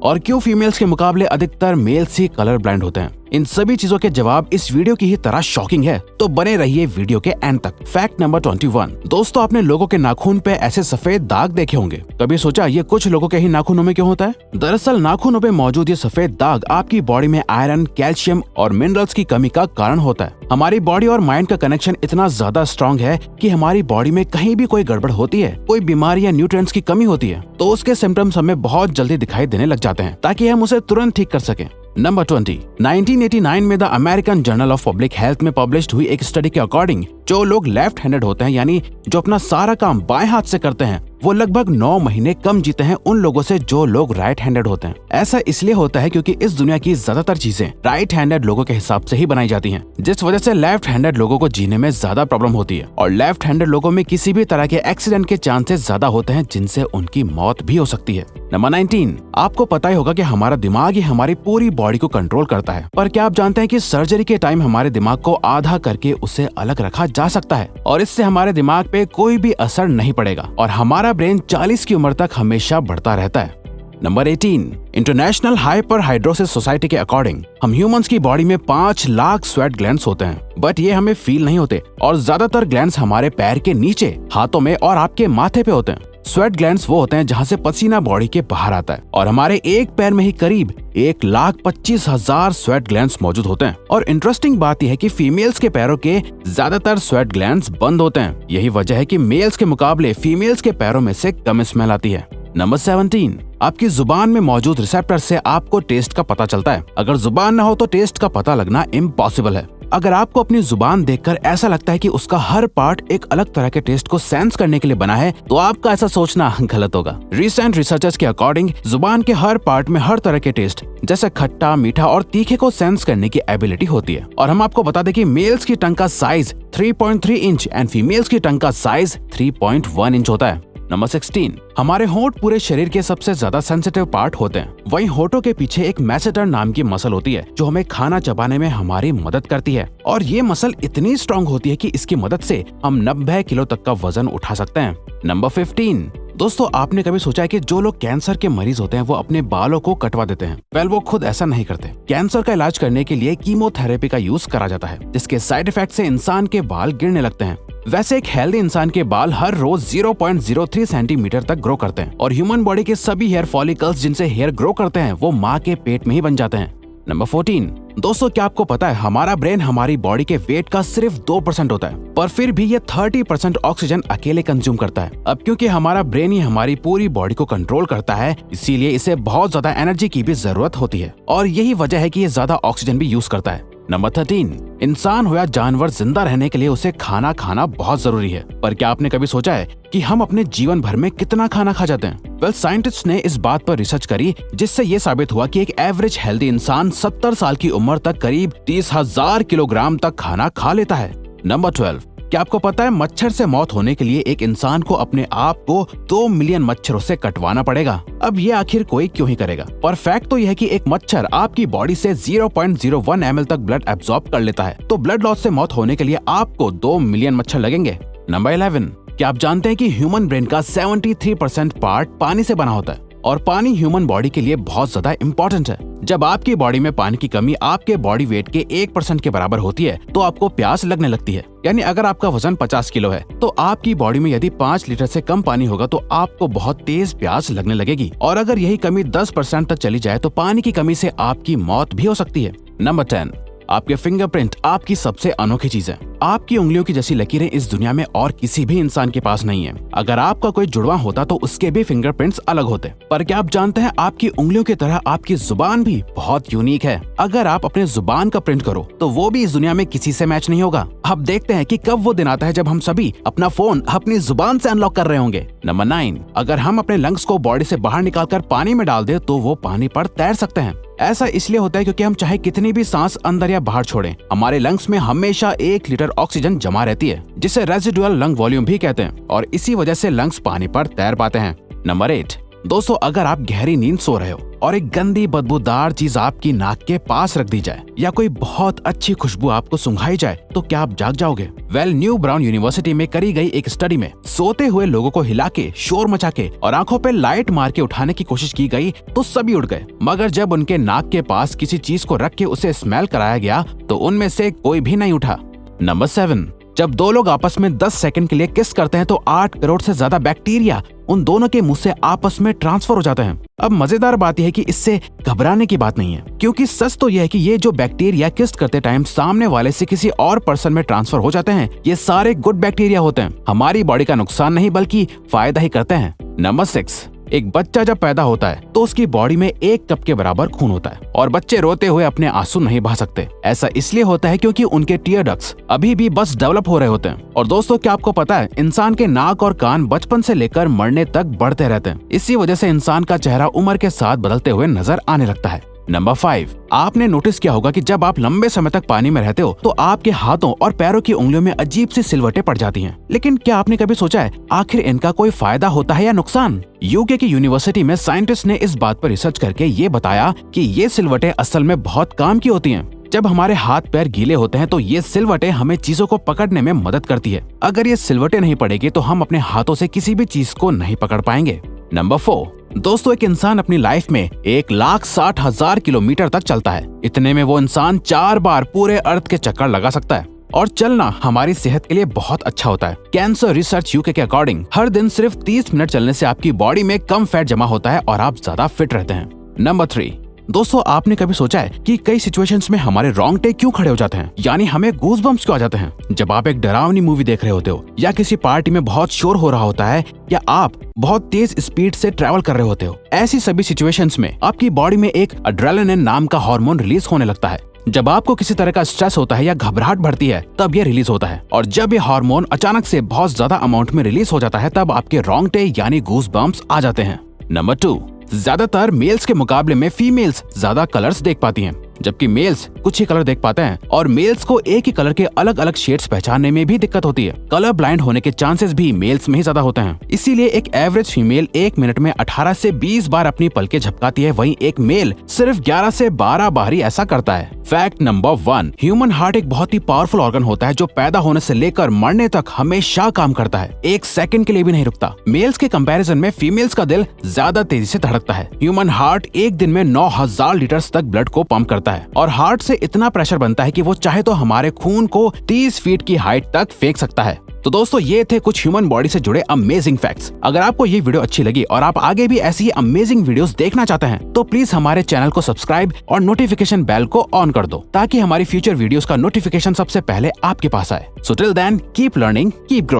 और क्यों फीमेल्स के मुकाबले अधिकतर मेल्स ही कलर ब्लाइंड होते हैं। इन सभी चीजों के जवाब इस वीडियो की ही तरह शॉकिंग है, तो बने रहिए वीडियो के एंड तक। Fact number 21। दोस्तों, आपने लोगों के नाखून पे ऐसे सफेद दाग देखे होंगे। कभी सोचा ये कुछ लोगों के ही नाखूनों में क्यों होता है? दरअसल नाखूनों पे मौजूद ये सफेद दाग आपकी बॉडी में आयरन, कैल्शियम और मिनरल्स की कमी का कारण होता है। हमारी बॉडी और माइंड का कनेक्शन इतना ज्यादा स्ट्रॉन्ग है कि हमारी बॉडी में कहीं भी कोई गड़बड़ होती है, कोई बीमारी या न्यूट्रिएंट्स की कमी होती है, तो उसके सिम्टम्स हमें बहुत जल्दी दिखाई देने लग जाते हैं, ताकि हम उसे तुरंत ठीक कर सकें। नंबर 20। 1989 में the American journal of public health में पब्लिश्ड हुई एक स्टडी के अकॉर्डिंग जो लोग लेफ्ट हैंडेड होते हैं, यानी जो अपना सारा काम बाएं हाथ से करते हैं, वो लगभग 9 महीने कम जीते हैं उन लोगों से जो लोग राइट हैंडेड होते हैं। ऐसा इसलिए होता है क्योंकि इस दुनिया की ज्यादातर चीजें राइट हैंडेड लोगों के हिसाब से ही बनाई जाती हैं, जिस वजह से लेफ्ट हैंडेड लोगों को जीने में ज्यादा प्रॉब्लम होती है। और लेफ्ट हैंडेड लोगों में किसी भी तरह के एक्सीडेंट के चांसेस ज्यादा होते हैं, जिनसे उनकी मौत भी हो सकती है। नंबर 19। आपको पता ही होगा कि हमारा दिमाग ही हमारी पूरी बॉडी को कंट्रोल करता है, पर क्या आप जानते हैं कि सर्जरी के टाइम हमारे दिमाग को आधा करके उसे अलग रखा जा सकता है और इससे हमारे दिमाग पे कोई भी असर नहीं पड़ेगा और हमारा ब्रेन 40 की उम्र तक हमेशा बढ़ता रहता है। नंबर 18। इंटरनेशनल हाइपरहाइड्रोसिस सोसाइटी के अकॉर्डिंग हम ह्यूमंस की बॉडी में 5 लाख स्वेट ग्लैंड्स होते हैं, बट ये हमें फील नहीं होते और ज्यादातर ग्लैंड्स हमारे पैर के नीचे, हाथों में और आपके माथे पे होते हैं। स्वेट ग्लैंड्स वो होते हैं जहाँ से पसीना बॉडी के बाहर आता है और हमारे एक पैर में ही करीब 1,25,000 स्वेट ग्लैंड्स मौजूद होते हैं। और इंटरेस्टिंग बात यह है कि फीमेल्स के पैरों के ज्यादातर स्वेट ग्लैंड्स बंद होते हैं। यही वजह है कि मेल्स के मुकाबले फीमेल्स के पैरों में से कम स्मेल आती है। नंबर 17। आपकी जुबान में मौजूद रिसेप्टर से आपको टेस्ट का पता चलता है। अगर जुबान न हो तो टेस्ट का पता लगना इम्पॉसिबल है। अगर आपको अपनी जुबान देखकर ऐसा लगता है कि उसका हर पार्ट एक अलग तरह के टेस्ट को सेंस करने के लिए बना है, तो आपका ऐसा सोचना गलत होगा। रिसेंट रिसर्चर्स के अकॉर्डिंग जुबान के हर पार्ट में हर तरह के टेस्ट जैसे खट्टा, मीठा और तीखे को सेंस करने की एबिलिटी होती है। और हम आपको बता दें कि मेल्स की टंग का साइज 3.3 इंच एंड फीमेल्स की टंग का साइज 3.1 इंच होता है। नंबर 16। हमारे होंठ पूरे शरीर के सबसे ज्यादा सेंसिटिव पार्ट होते हैं। वहीं होठों के पीछे एक मैसेटर नाम की मसल होती है जो हमें खाना चबाने में हमारी मदद करती है और ये मसल इतनी स्ट्रांग होती है कि इसकी मदद से हम 90 किलो तक का वजन उठा सकते हैं। नंबर 15। दोस्तों, आपने कभी सोचा है कि जो लोग कैंसर के मरीज होते हैं वो अपने बालों को कटवा देते हैं? वेल, वो खुद ऐसा नहीं करते। कैंसर का इलाज करने के लिए कीमोथेरेपी का यूज करा जाता है, जिसके साइड इफेक्ट से इंसान के बाल गिरने लगते हैं। वैसे एक हेल्दी इंसान के बाल हर रोज 0.03 सेंटीमीटर तक ग्रो करते हैं और ह्यूमन बॉडी के सभी हेयर फॉलिकल्स जिनसे हेयर ग्रो करते हैं वो माँ के पेट में ही बन जाते हैं। नंबर 14। दोस्तों, क्या आपको पता है हमारा ब्रेन हमारी बॉडी के वेट का सिर्फ 2% होता है, पर फिर भी ये 30% ऑक्सीजन अकेले कंज्यूम करता है। अब क्योंकि हमारा ब्रेन ही हमारी पूरी बॉडी को कंट्रोल करता है, इसीलिए इसे बहुत ज्यादा एनर्जी की भी जरूरत होती है और यही वजह है कि ये ज्यादा ऑक्सीजन भी यूज करता है। नंबर 13। इंसान हो या जानवर, जिंदा रहने के लिए उसे खाना खाना बहुत जरूरी है, पर क्या आपने कभी सोचा है कि हम अपने जीवन भर में कितना खाना खा जाते हैं? वेल, साइंटिस्ट ने इस बात पर रिसर्च करी जिससे ये साबित हुआ कि एक एवरेज हेल्दी इंसान 70 साल की उम्र तक करीब 30,000 किलोग्राम तक खाना खा लेता है। नंबर 12। क्या आपको पता है मच्छर से मौत होने के लिए एक इंसान को अपने आप को 2 मिलियन मच्छरों से कटवाना पड़ेगा? अब ये आखिर कोई क्यों ही करेगा? पर फैक्ट तो यह है कि एक मच्छर आपकी बॉडी से 0.01 ml तक ब्लड एब्सॉर्ब कर लेता है, तो ब्लड लॉस से मौत होने के लिए आपको 2 मिलियन मच्छर लगेंगे। नंबर 11। क्या आप जानते हैं कि ह्यूमन ब्रेन का 73% पार्ट पानी से बना होता है और पानी ह्यूमन बॉडी के लिए बहुत ज्यादा इम्पोर्टेंट है। जब आपकी बॉडी में पानी की कमी आपके बॉडी वेट के 1% के बराबर होती है तो आपको प्यास लगने लगती है। यानी अगर आपका वजन 50 किलो है तो आपकी बॉडी में यदि 5 लीटर से कम पानी होगा तो आपको बहुत तेज प्यास लगने लगेगी और अगर यही कमी 10% तक चली जाए तो पानी की कमी से आपकी मौत भी हो सकती है। नंबर 10। आपके फिंगरप्रिंट आपकी सबसे अनोखी चीज है। आपकी उंगलियों की जैसी लकीरें इस दुनिया में और किसी भी इंसान के पास नहीं है। अगर आपका कोई जुड़वा होता तो उसके भी फिंगरप्रिंट्स अलग होते। पर क्या आप जानते हैं आपकी उंगलियों की तरह आपकी जुबान भी बहुत यूनिक है। अगर आप अपने जुबान का प्रिंट करो तो वो भी इस दुनिया में किसी से मैच नहीं होगा। अब देखते हैं कि कब वो दिन आता है जब हम सभी अपना फोन अपनी जुबान से अनलॉक कर रहे होंगे। नंबर 9। अगर हम अपने लंग्स को बॉडी से बाहर निकालकर पानी में डाल दे तो वो पानी पर तैर सकते हैं। ऐसा इसलिए होता है क्योंकि हम चाहे कितनी भी सांस अंदर या बाहर छोड़ें, हमारे लंग्स में हमेशा 1 लीटर ऑक्सीजन जमा रहती है, जिसे रेजिडुअल लंग वॉल्यूम भी कहते हैं और इसी वजह से लंग्स पानी पर तैर पाते हैं। नंबर 8। दोस्तों अगर आप गहरी नींद सो रहे हो और एक गंदी बदबूदार चीज आपकी नाक के पास रख दी जाए या कोई बहुत अच्छी खुशबू आपको सुंघाई जाए तो क्या आप जाग जाओगे? न्यू ब्राउन यूनिवर्सिटी में करी गई एक स्टडी में सोते हुए लोगों को हिला के, शोर मचा के और आंखों पे लाइट मार के उठाने की कोशिश की गई तो सभी उठ गए, मगर जब उनके नाक के पास किसी चीज को रख के उसे स्मेल कराया गया तो उनमें से कोई भी नहीं उठा। नंबर 7, जब दो लोग आपस में 10 सेकंड के लिए किस करते हैं तो 8 करोड़ से ज्यादा बैक्टीरिया उन दोनों के मुंह से आपस में ट्रांसफर हो जाते हैं। अब मजेदार बात यह है कि इससे घबराने की बात नहीं है, क्योंकि सच तो यह है कि ये जो बैक्टीरिया किस करते टाइम सामने वाले से किसी और पर्सन में ट्रांसफर हो जाते हैं, ये सारे गुड बैक्टीरिया होते हैं, हमारी बॉडी का नुकसान नहीं बल्कि फायदा ही करते हैं। नंबर 6, एक बच्चा जब पैदा होता है तो उसकी बॉडी में 1 कप के बराबर खून होता है और बच्चे रोते हुए अपने आंसू नहीं बहा सकते। ऐसा इसलिए होता है क्योंकि उनके टीयर डक्ट्स अभी भी बस डेवलप हो रहे होते हैं। और दोस्तों क्या आपको पता है, इंसान के नाक और कान बचपन से लेकर मरने तक बढ़ते रहते हैं। इसी वजह से इंसान का चेहरा उम्र के साथ बदलते हुए नजर आने लगता है। नंबर 5, आपने नोटिस किया होगा कि जब आप लंबे समय तक पानी में रहते हो तो आपके हाथों और पैरों की उंगलियों में अजीब सी सिलवटें पड़ जाती हैं। लेकिन क्या आपने कभी सोचा है आखिर इनका कोई फायदा होता है या नुकसान? यूके की यूनिवर्सिटी में साइंटिस्ट ने इस बात पर रिसर्च करके ये बताया कि ये सिलवटें असल में बहुत काम की होती हैं। जब हमारे हाथ पैर गीले होते हैं तो ये सिलवटें हमें चीजों को पकड़ने में मदद करती है। अगर ये सिलवटें नहीं पड़ेगी तो हम अपने हाथों से किसी भी चीज को नहीं पकड़ पाएंगे। नंबर 4, दोस्तों एक इंसान अपनी लाइफ में 1,60,000 किलोमीटर तक चलता है। इतने में वो इंसान 4 बार पूरे अर्थ के चक्कर लगा सकता है और चलना हमारी सेहत के लिए बहुत अच्छा होता है। कैंसर रिसर्च यूके के अकॉर्डिंग हर दिन सिर्फ 30 मिनट चलने से आपकी बॉडी में कम फैट जमा होता है और आप ज्यादा फिट रहते हैं। नंबर 3, दोस्तों आपने कभी सोचा है कि कई सिचुएशंस में हमारे रोंगटे क्यों खड़े हो जाते हैं, यानी हमें गूज़बम्प्स क्यों आ जाते हैं? जब आप एक डरावनी मूवी देख रहे होते हो या किसी पार्टी में बहुत शोर हो रहा होता है या आप बहुत तेज स्पीड से ट्रैवल कर रहे होते हो, ऐसी सभी सिचुएशंस में आपकी बॉडी में एक एड्रेनालिन नाम का हार्मोन रिलीज होने लगता है। जब आपको किसी तरह का स्ट्रेस होता है या घबराहट बढ़ती है तब ये रिलीज होता है, और जब ये हार्मोन अचानक से बहुत ज्यादा अमाउंट में रिलीज हो जाता है तब आपके रोंगटे यानी गूज़बम्प्स आ जाते हैं। नंबर 2, ज्यादातर मेल्स के मुकाबले में फीमेल्स ज्यादा कलर्स देख पाती हैं, जबकि मेल्स कुछ ही कलर देख पाते हैं और मेल्स को एक ही कलर के अलग अलग शेड्स पहचानने में भी दिक्कत होती है। कलर ब्लाइंड होने के चांसेस भी मेल्स में ही ज्यादा होते हैं। इसीलिए एक एवरेज फीमेल 1 मिनट में 18 से 20 बार अपनी पलकें झपकाती है, वहीं एक मेल सिर्फ 11 से 12 बार ही ऐसा करता है। फैक्ट नंबर 1, ह्यूमन हार्ट एक बहुत ही पावरफुल ऑर्गन होता है जो पैदा होने से लेकर मरने तक हमेशा काम करता है, 1 सेकंड के लिए भी नहीं रुकता। मेल्स के कंपैरिजन में फीमेल्स का दिल ज्यादा तेजी से धड़कता है। ह्यूमन हार्ट एक दिन में 9,000 लीटर तक ब्लड को पंप करता है और हार्ट से इतना प्रेशर बनता है कि वो चाहे तो हमारे खून को 30 फीट की हाइट तक फेंक सकता है। तो दोस्तों ये थे कुछ ह्यूमन बॉडी से जुड़े अमेजिंग फैक्ट्स। अगर आपको ये वीडियो अच्छी लगी और आप आगे भी ऐसी ही अमेजिंग वीडियोस देखना चाहते हैं तो प्लीज हमारे चैनल को सब्सक्राइब और नोटिफिकेशन बेल को ऑन कर दो ताकि हमारी फ्यूचर वीडियोस का नोटिफिकेशन सबसे पहले आपके पास आए। So till then keep learning, keep growing.